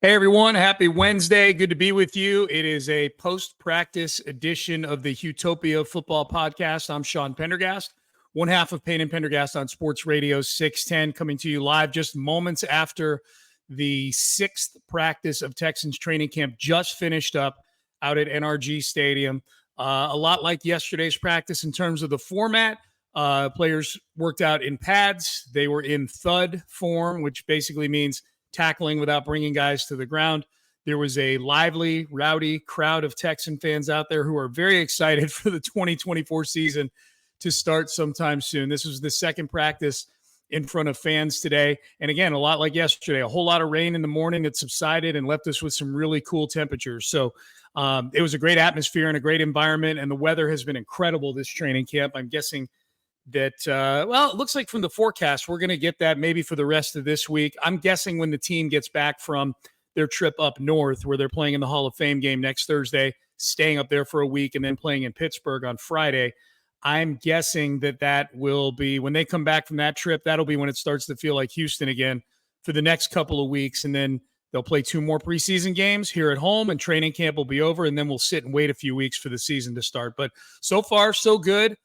Hey everyone, happy Wednesday. Good to be with you. It is a post-practice edition of the Utopia Football Podcast. I'm Sean Pendergast, one half of Payne and Pendergast on Sports Radio 610, coming to you live just moments after the sixth practice of Texans training camp just finished up out at NRG Stadium. A lot like yesterday's practice in terms of the format. Players worked out in pads. They were in thud form, which basically means tackling without bringing guys to the ground. There was a lively, rowdy crowd of Texan fans out there who are very excited for the 2024 season to start sometime soon. This was the second practice in front of fans today. And again, a lot like yesterday, a whole lot of rain in the morning that subsided and left us with some really cool temperatures. So it was a great atmosphere and a great environment, and the weather has been incredible this training camp. I'm guessing that, it looks like from the forecast, we're going to get that maybe for the rest of this week. I'm guessing when the team gets back from their trip up north, where they're playing in the Hall of Fame game next Thursday, staying up there for a week, and then playing in Pittsburgh on Friday, I'm guessing that will be, when they come back from that trip, that'll be when it starts to feel like Houston again for the next couple of weeks. And then they'll play 2 more preseason games here at home, and training camp will be over, and then we'll sit and wait a few weeks for the season to start. But so far, so good.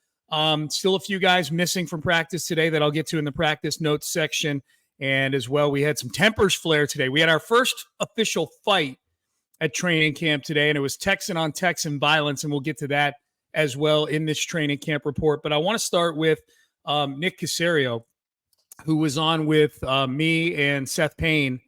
Still a few guys missing from practice today that I'll get to in the practice notes section. And as well, we had some tempers flare today. We had our first official fight at training camp today, and it was Texan on Texan violence, and we'll get to that as well in this training camp report. But I want to start with Nick Caserio, who was on with me and Seth Payne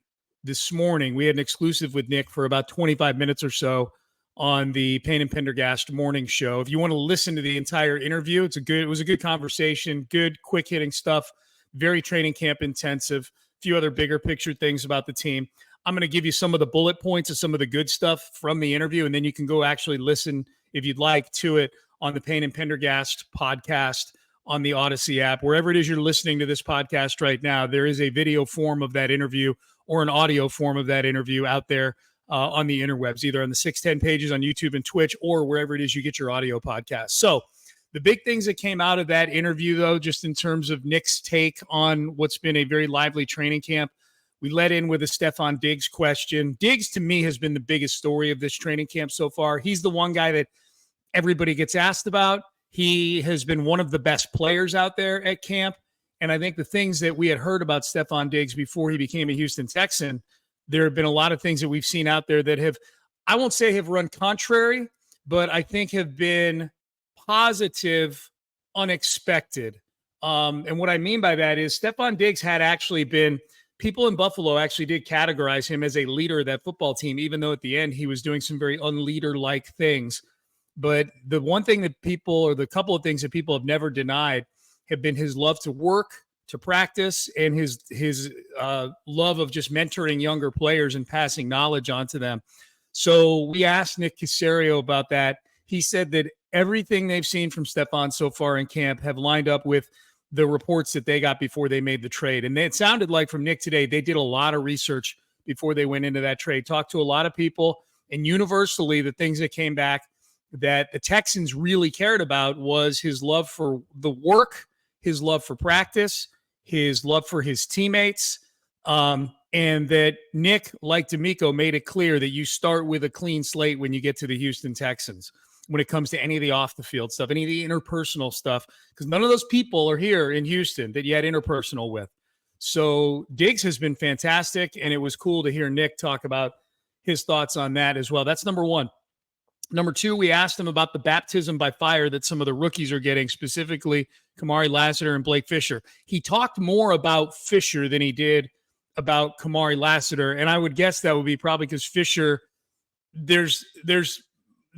this morning. We had an exclusive with Nick for about 25 minutes or so on the Payne and Pendergast morning show. If you want to listen to the entire interview, it was a good conversation, good quick hitting stuff, very training camp intensive, a few other bigger picture things about the team. I'm going to give you some of the bullet points of some of the good stuff from the interview, and then you can go actually listen, if you'd like, to it on the Payne and Pendergast podcast on the Odyssey app. Wherever it is you're listening to this podcast right now, there is a video form of that interview or an audio form of that interview out there on the interwebs, either on the 610 pages on YouTube and Twitch, or wherever it is you get your audio podcast. So the big things that came out of that interview, though, just in terms of Nick's take on what's been a very lively training camp, we led in with a Stefon Diggs question. Diggs, to me, has been the biggest story of this training camp so far. He's the one guy that everybody gets asked about. He has been one of the best players out there at camp. And I think the things that we had heard about Stefon Diggs before he became a Houston Texan, there have been a lot of things that we've seen out there that have, I won't say have run contrary, but I think have been positive, unexpected. And what I mean by that is Stefon Diggs had actually been, people in Buffalo actually did categorize him as a leader of that football team, even though at the end he was doing some very unleader-like things. But the one thing that people, or the couple of things that people have never denied, have been his love to work, to practice, and his love of just mentoring younger players and passing knowledge on to them. So we asked Nick Caserio about that. He said that everything they've seen from Stefon so far in camp have lined up with the reports that they got before they made the trade. And it sounded like from Nick today, they did a lot of research before they went into that trade, talked to a lot of people, and universally the things that came back that the Texans really cared about was his love for the work, his love for practice, his love for his teammates, and that Nick, like D'Amico, made it clear that you start with a clean slate when you get to the Houston Texans when it comes to any of the off-the-field stuff, any of the interpersonal stuff, because none of those people are here in Houston that you had interpersonal with. So Diggs has been fantastic, and it was cool to hear Nick talk about his thoughts on that as well. That's number one. Number two, we asked him about the baptism by fire that some of the rookies are getting, specifically Kamari Lassiter and Blake Fisher. He talked more about Fisher than he did about Kamari Lassiter, and I would guess that would be probably because Fisher, there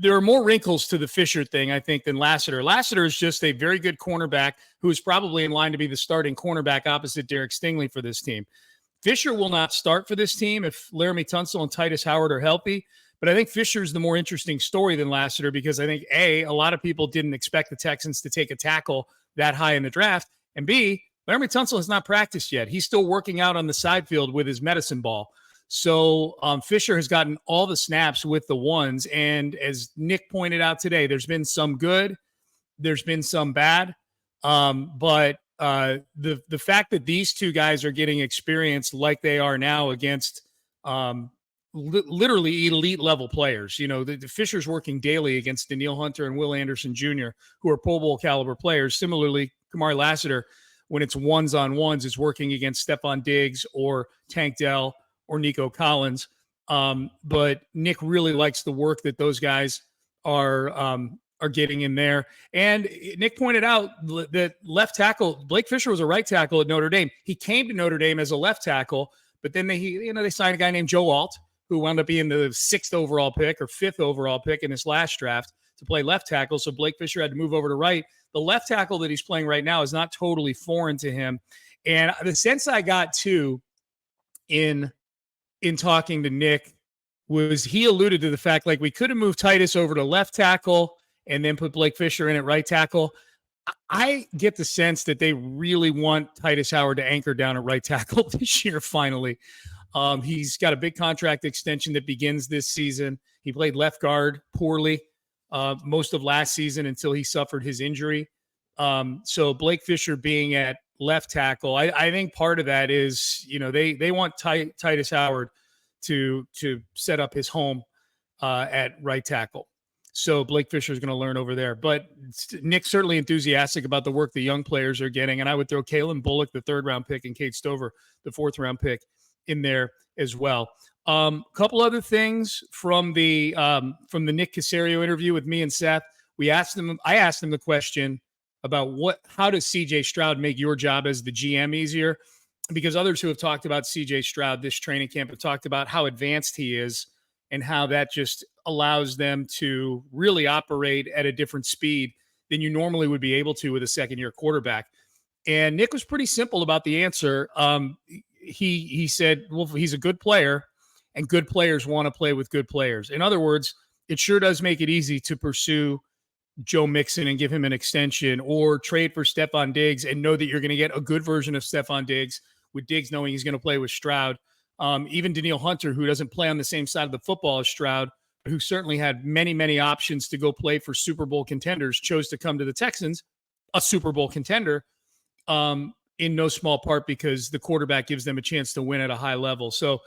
are more wrinkles to the Fisher thing, I think, than Lassiter. Lassiter is just a very good cornerback who is probably in line to be the starting cornerback opposite Derek Stingley for this team. Fisher will not start for this team if Laramie Tunsil and Titus Howard are healthy. But I think Fisher's the more interesting story than Lassiter because I think, A, a lot of people didn't expect the Texans to take a tackle that high in the draft, and B, Laramie Tunsil has not practiced yet. He's still working out on the side field with his medicine ball. So Fisher has gotten all the snaps with the ones, and as Nick pointed out today, there's been some good, there's been some bad, but the fact that these two guys are getting experience like they are now against literally elite level players. You know, the Fisher's working daily against Daniil Hunter and Will Anderson Jr., who are Pro Bowl caliber players. Similarly, Kamari Lassiter, when it's ones-on-ones, is working against Stefon Diggs or Tank Dell or Nico Collins. But Nick really likes the work that those guys are getting in there. And Nick pointed out that left tackle, Blake Fisher was a right tackle at Notre Dame. He came to Notre Dame as a left tackle, but then they signed a guy named Joe Alt, who wound up being the 6th overall pick or 5th overall pick in this last draft to play left tackle. So Blake Fisher had to move over to right. The left tackle that he's playing right now is not totally foreign to him. And the sense I got too in talking to Nick was he alluded to the fact, like, we could have moved Titus over to left tackle and then put Blake Fisher in at right tackle. I get the sense that they really want Titus Howard to anchor down at right tackle this year, finally. He's got a big contract extension that begins this season. He played left guard poorly most of last season until he suffered his injury. So Blake Fisher being at left tackle, I think part of that is, they want Titus Howard to set up his home at right tackle. So Blake Fisher is going to learn over there. But Nick's certainly enthusiastic about the work the young players are getting. And I would throw Kalen Bullock, the 3rd-round pick, and Kate Stover, the 4th-round pick, in there as well. Couple other things from the Nick Caserio interview with me and Seth. I asked him the question about how does CJ Stroud make your job as the GM easier? Because others who have talked about CJ Stroud this training camp have talked about how advanced he is and how that just allows them to really operate at a different speed than you normally would be able to with a second-year quarterback. And Nick was pretty simple about the answer. He said, well, he's a good player, and good players want to play with good players. In other words, it sure does make it easy to pursue Joe Mixon and give him an extension, or trade for Stefon Diggs and know that you're going to get a good version of Stefon Diggs, with Diggs knowing he's going to play with Stroud. Even Daniil Hunter, who doesn't play on the same side of the football as Stroud, but who certainly had many, many options to go play for Super Bowl contenders, chose to come to the Texans, a Super Bowl contender, in no small part because the quarterback gives them a chance to win at a high level. So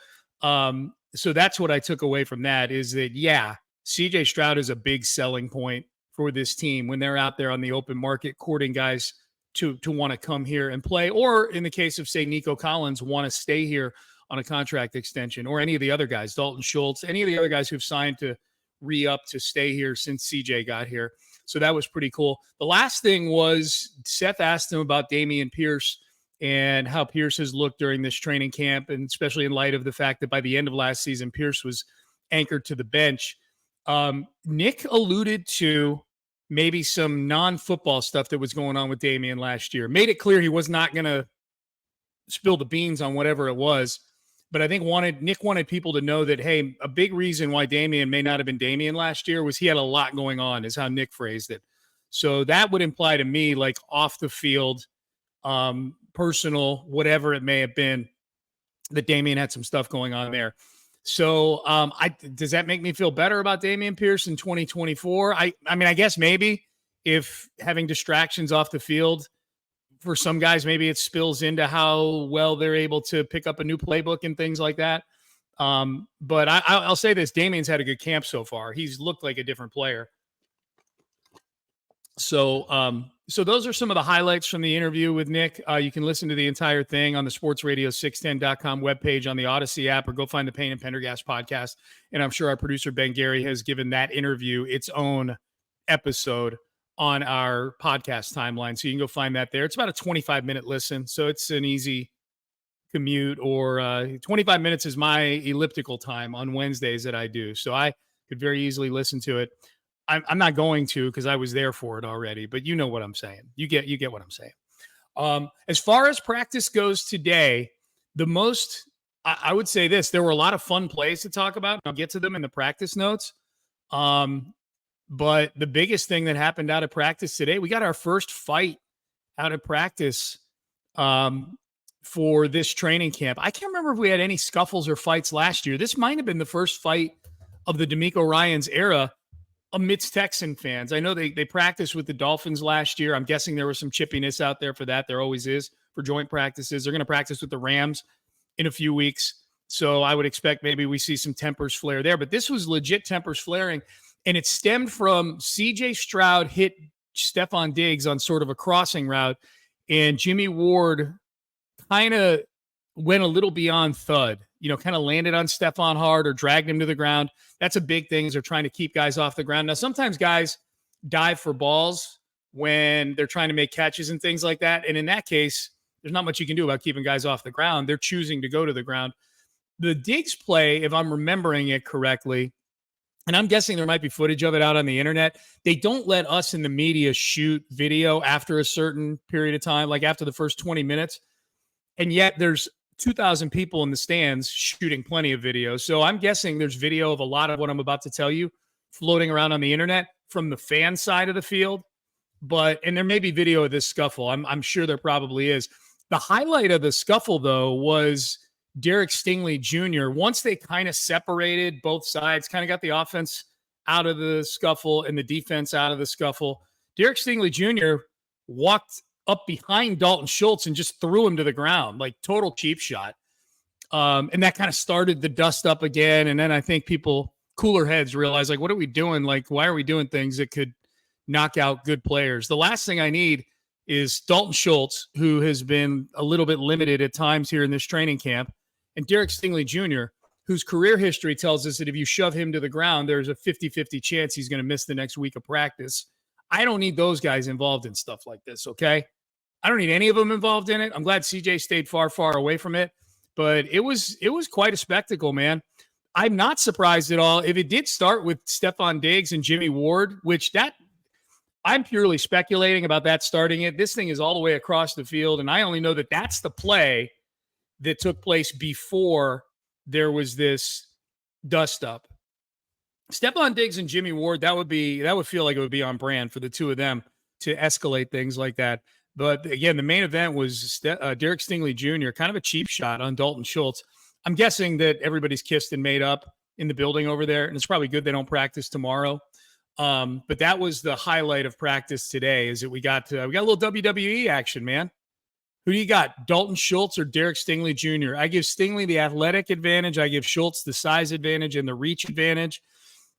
that's what I took away from that, is that, yeah, CJ Stroud is a big selling point for this team when they're out there on the open market courting guys to want to come here and play, or in the case of, say, Nico Collins, want to stay here on a contract extension, or any of the other guys, Dalton Schultz, any of the other guys who've signed to re-up to stay here since CJ got here. So that was pretty cool. The last thing was Seth asked him about Dameon Pierce and how Pierce has looked during this training camp, and especially in light of the fact that by the end of last season, Pierce was anchored to the bench. Nick alluded to maybe some non-football stuff that was going on with Dameon last year. Made it clear he was not going to spill the beans on whatever it was. But I think Nick wanted people to know that, hey, a big reason why Dameon may not have been Dameon last year was he had a lot going on, is how Nick phrased it. So that would imply to me, like, off the field, personal, whatever it may have been, that Dameon had some stuff going on there. So does that make me feel better about Dameon Pierce in 2024? I mean, I guess maybe if having distractions off the field, for some guys, maybe it spills into how well they're able to pick up a new playbook and things like that. But I'll say this, Dameon's had a good camp so far. He's looked like a different player. So those are some of the highlights from the interview with Nick. You can listen to the entire thing on the sportsradio610.com webpage on the Odyssey app, or go find the Payne and Pendergast podcast. And I'm sure our producer, Ben Gary, has given that interview its own episode on our podcast timeline. So you can go find that there. It's about a 25-minute listen. So it's an easy commute, or 25 minutes is my elliptical time on Wednesdays that I do. So I could very easily listen to it. I'm not going to, because I was there for it already, but you know what I'm saying. You get what I'm saying. As far as practice goes today, I would say this, there were a lot of fun plays to talk about. I'll get to them in the practice notes. But the biggest thing that happened out of practice today, we got our first fight out of practice for this training camp. I can't remember if we had any scuffles or fights last year. This might have been the first fight of the D'Amico Ryans era amidst Texan fans. I know they practiced with the Dolphins last year. I'm guessing there was some chippiness out there for that. There always is for joint practices. They're going to practice with the Rams in a few weeks. So I would expect maybe we see some tempers flare there. But this was legit tempers flaring, and it stemmed from C.J. Stroud hit Stefon Diggs on sort of a crossing route, and Jimmie Ward kind of went a little beyond thud, kind of landed on Stefon hard or dragged him to the ground. That's a big thing, is they're trying to keep guys off the ground. Now, sometimes guys dive for balls when they're trying to make catches and things like that. And in that case, there's not much you can do about keeping guys off the ground. They're choosing to go to the ground. The Diggs play, if I'm remembering it correctly, and I'm guessing there might be footage of it out on the internet, they don't let us in the media shoot video after a certain period of time, like after the first 20 minutes. And yet there's 2,000 people in the stands shooting plenty of video. So I'm guessing there's video of a lot of what I'm about to tell you floating around on the internet from the fan side of the field. And there may be video of this scuffle. I'm sure there probably is. The highlight of the scuffle, though, was Derek Stingley Jr. Once they kind of separated both sides, kind of got the offense out of the scuffle and the defense out of the scuffle, Derek Stingley Jr. walked up behind Dalton Schultz and just threw him to the ground, like total cheap shot. And that kind of started the dust up again. And then I think people, cooler heads, realized, like, what are we doing? Like, why are we doing things that could knock out good players? The last thing I need is Dalton Schultz, who has been a little bit limited at times here in this training camp, and Derek Stingley Jr., whose career history tells us that if you shove him to the ground, there's a 50-50 chance he's going to miss the next week of practice. I don't need those guys involved in stuff like this, okay? I don't need any of them involved in it. I'm glad CJ stayed far, far away from it, but it was quite a spectacle, man. I'm not surprised at all if it did start with Stefon Diggs and Jimmie Ward, which I'm purely speculating about that starting it. This thing is all the way across the field, and I only know that that's the play that took place before there was this dust up. Stefon Diggs and Jimmie Ward, that would feel like it would be on brand for the two of them to escalate things like that. But again, the main event was Derek Stingley Jr., kind of a cheap shot on Dalton Schultz. I'm guessing that everybody's kissed and made up in the building over there, and it's probably good they don't practice tomorrow. But that was the highlight of practice today, is that we got a little WWE action, man. Who do you got, Dalton Schultz or Derek Stingley Jr.? I give Stingley the athletic advantage. I give Schultz the size advantage and the reach advantage.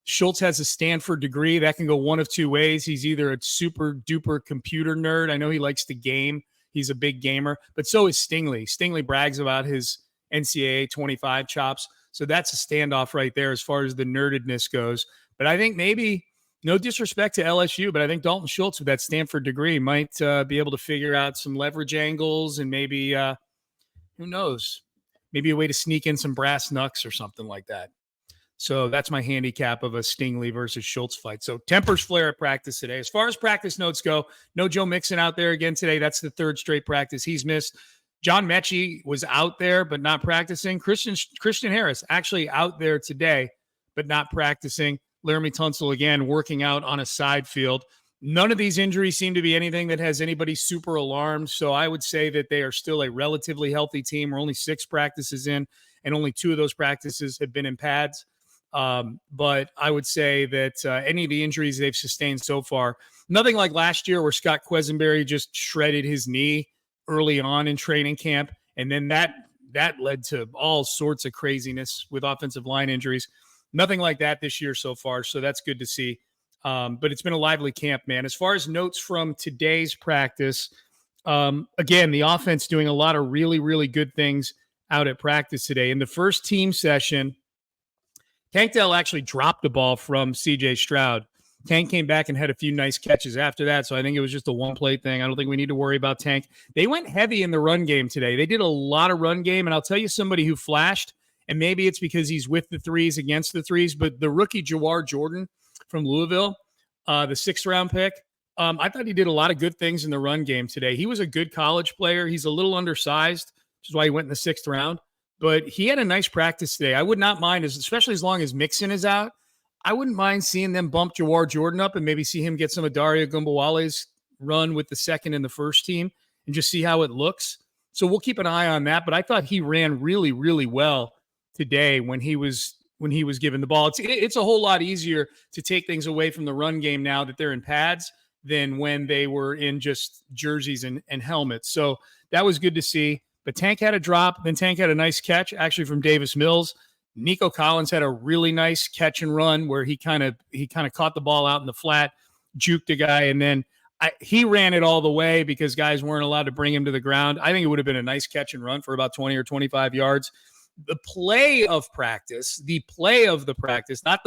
Schultz has a Stanford degree. That can go one of two ways. He's either a super duper computer nerd. I know he likes to game. He's a big gamer, but so is Stingley. Stingley brags about his NCAA 25 chops. So that's a standoff right there as far as the nerdedness goes. But I think maybe, no disrespect to LSU, but I think Dalton Schultz with that Stanford degree might be able to figure out some leverage angles and maybe, who knows, maybe a way to sneak in some brass knucks or something like that. So that's my handicap of a Stingley versus Schultz fight. So tempers flare at practice today. As far as practice notes go, no Joe Mixon out there again today. That's the third straight practice he's missed. John Mechie was out there but not practicing. Christian Harris actually out there today but not practicing. Laramie Tunsil again working out on a side field. None of these injuries seem to be anything that has anybody super alarmed. So I would say that they are still a relatively healthy team. We're only 6 practices in, and only 2 of those practices have been in pads. But I would say that any of the injuries they've sustained so far, nothing like last year where Scott Quesenberry just shredded his knee early on in training camp. And then that led to all sorts of craziness with offensive line injuries. Nothing like that this year so far. So that's good to see. But it's been a lively camp, man. As far as notes from today's practice, again, the offense doing a lot of really, really good things out at practice today. In the first team session, Tank Dell actually dropped the ball from C.J. Stroud. Tank came back and had a few nice catches after that, so I think it was just a one-play thing. I don't think we need to worry about Tank. They went heavy in the run game today. They did a lot of run game, and I'll tell you somebody who flashed, and maybe it's because he's with the threes against the threes, but the rookie Jawar Jordan from Louisville, the 6th-round pick, I thought he did a lot of good things in the run game today. He was a good college player. He's a little undersized, which is why he went in the 6th round. But he had a nice practice today. I would not mind, especially as long as Mixon is out, I wouldn't mind seeing them bump Jawar Jordan up and maybe see him get some of Daria Gumbawale's run with the second and the first team and just see how it looks. So we'll keep an eye on that. But I thought he ran really, really well today when he was given the ball. It's a whole lot easier to take things away from the run game now that they're in pads than when they were in just jerseys and helmets. So that was good to see. But Tank had a drop. Then Tank had a nice catch, actually, from Davis Mills. Nico Collins had a really nice catch and run where he kind of caught the ball out in the flat, juked a guy, and then he ran it all the way because guys weren't allowed to bring him to the ground. I think it would have been a nice catch and run for about 20 or 25 yards. The play of the practice, not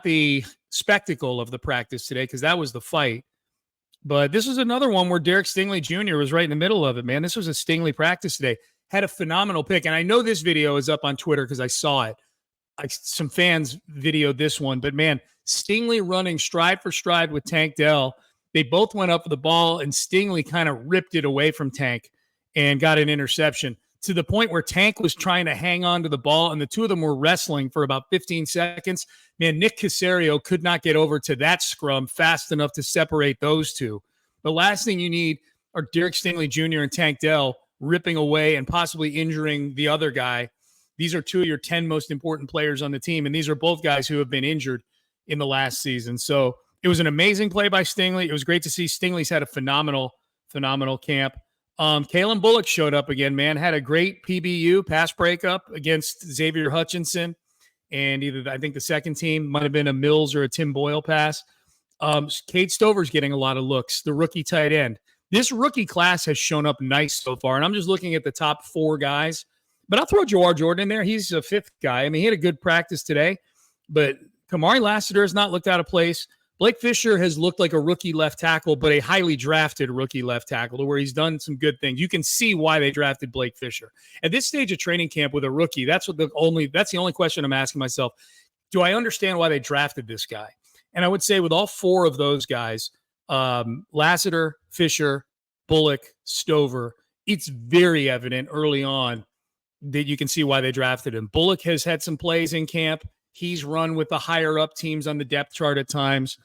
the spectacle of the practice today, because that was the fight. But this was another one where Derek Stingley Jr. was right in the middle of it, man. This was a Stingley practice today. Had a phenomenal pick. And I know this video is up on Twitter because I saw it. Some fans videoed this one. But, man, Stingley running stride for stride with Tank Dell. They both went up for the ball, and Stingley kind of ripped it away from Tank and got an interception to the point where Tank was trying to hang on to the ball, and the two of them were wrestling for about 15 seconds. Man, Nick Caserio could not get over to that scrum fast enough to separate those two. The last thing you need are Derek Stingley Jr. and Tank Dell ripping away and possibly injuring the other guy. These are two of your 10 most important players on the team, and these are both guys who have been injured in the last season. So it was an amazing play by Stingley. It was great to see. Stingley's had a phenomenal camp. Kalen Bullock showed up again, man. Had a great PBU pass breakup against Xavier Hutchinson. And I think the second team might have been a Mills or a Tim Boyle pass. Cade Stover's getting a lot of looks, the rookie tight end. This rookie class has shown up nice so far, and I'm just looking at the top 4 guys. But I'll throw Jawar Jordan in there. He's a 5th guy. I mean, he had a good practice today, but Kamari Lassiter has not looked out of place. Blake Fisher has looked like a rookie left tackle, but a highly drafted rookie left tackle, to where he's done some good things. You can see why they drafted Blake Fisher. At this stage of training camp with a rookie, that's the only question I'm asking myself. Do I understand why they drafted this guy? And I would say with all 4 of those guys, Lassiter, Fisher, Bullock, Stover, it's very evident early on that you can see why they drafted him. Bullock has had some plays in camp. He's run with the higher up teams on the depth chart at times,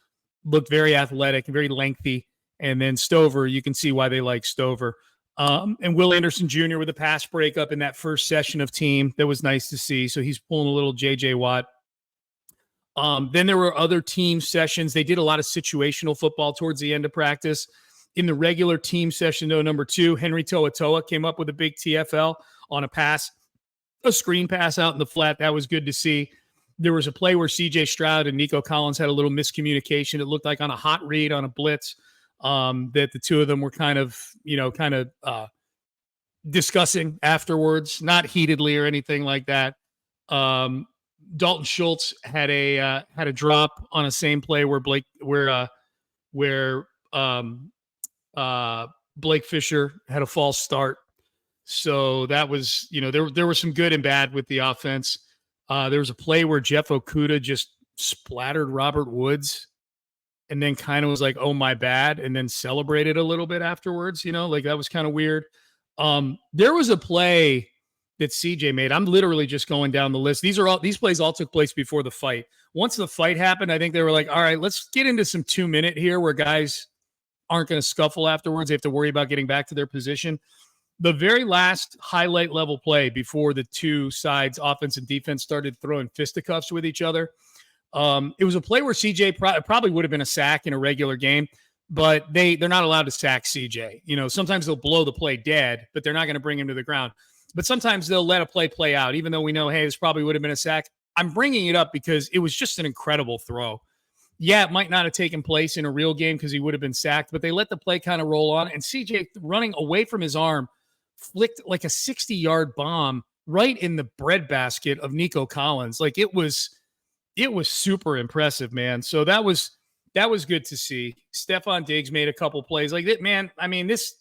looked very athletic, very lengthy. And then Stover, you can see why they like Stover. And Will Anderson Jr. with a pass breakup in that first session of team. That was nice to see. So he's pulling a little J.J. Watt. Then there were other team sessions. They did a lot of situational football towards the end of practice. In the regular team session, though, number 2, Henry To'oto'o came up with a big TFL on a screen pass out in the flat. That was good to see. There was a play where C.J. Stroud and Nico Collins had a little miscommunication. It looked like on a hot read on a blitz that the two of them were kind of discussing afterwards, not heatedly or anything like that. Dalton Schultz had a drop on a same play where Blake Fisher had a false start. So that was, there was some good and bad with the offense. There was a play where Jeff Okudah just splattered Robert Woods and then kind of was like, oh, my bad, and then celebrated a little bit afterwards, like that was kind of weird. There was a play that CJ made. I'm literally just going down the list. These plays all took place before the fight. Once the fight happened, I think they were like, all right, let's get into some 2-minute here where guys aren't going to scuffle afterwards. They have to worry about getting back to their position. The very last highlight level play before the two sides, offense and defense, started throwing fisticuffs with each other. It was a play where CJ probably would have been a sack in a regular game, but they're not allowed to sack CJ. Sometimes they'll blow the play dead, but they're not going to bring him to the ground. But sometimes they'll let a play out, even though we know, hey, this probably would have been a sack. I'm bringing it up because it was just an incredible throw. Yeah, it might not have taken place in a real game because he would have been sacked, but they let the play kind of roll on, and CJ running away from his arm flicked like a 60-yard bomb right in the breadbasket of Nico Collins. Like it was super impressive, man. So that was good to see. Stefon Diggs made a couple plays like that, man. I mean, this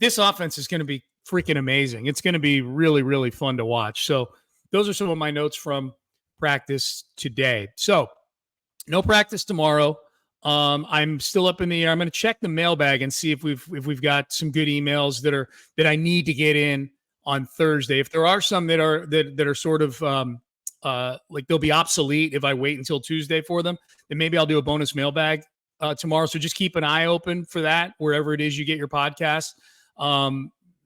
offense is going to be freaking amazing. It's going to be really, really fun to watch. So those are some of my notes from practice today. So no practice tomorrow. I'm still up in the air. I'm going to check the mailbag and see if we've got some good emails that I need to get in on Thursday. If there are some that are sort of like they'll be obsolete if I wait until Tuesday for them, then maybe I'll do a bonus mailbag tomorrow. So just keep an eye open for that wherever it is you get your podcast.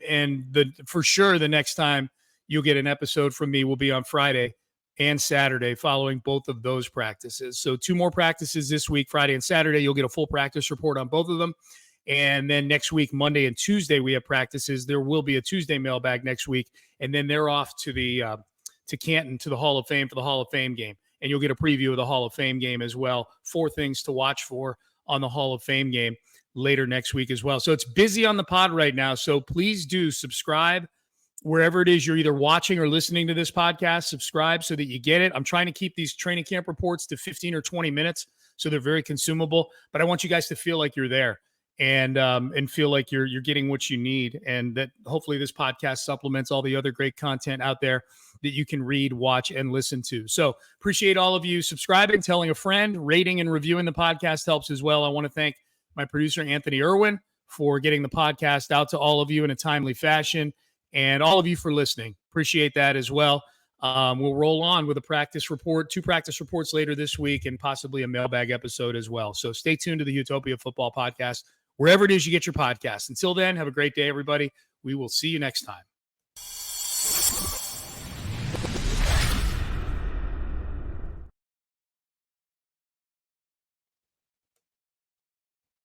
And for sure the next time you'll get an episode from me will be on Friday and Saturday following both of those practices. So 2 more practices this week, Friday and Saturday. You'll get a full practice report on both of them. And then next week, Monday and Tuesday, we have practices. There will be a Tuesday mailbag next week. And then they're off to to Canton, to the Hall of Fame for the Hall of Fame game. And you'll get a preview of the Hall of Fame game as well. 4 things to watch for on the Hall of Fame game later next week as well. So it's busy on the pod right now. So please do subscribe wherever it is you're either watching or listening to this podcast. Subscribe so that you get it. I'm trying to keep these training camp reports to 15 or 20 minutes, so they're very consumable. But I want you guys to feel like you're there and feel like you're getting what you need, and that hopefully this podcast supplements all the other great content out there that you can read, watch, and listen to. So appreciate all of you subscribing, telling a friend, rating and reviewing the podcast helps as well. I want to thank my producer, Anthony Irwin, for getting the podcast out to all of you in a timely fashion, and all of you for listening. Appreciate that as well. We'll roll on with a practice report, 2 practice reports later this week, and possibly a mailbag episode as well. So stay tuned to the Utopia Football Podcast, wherever it is you get your podcast. Until then, have a great day, everybody. We will see you next time.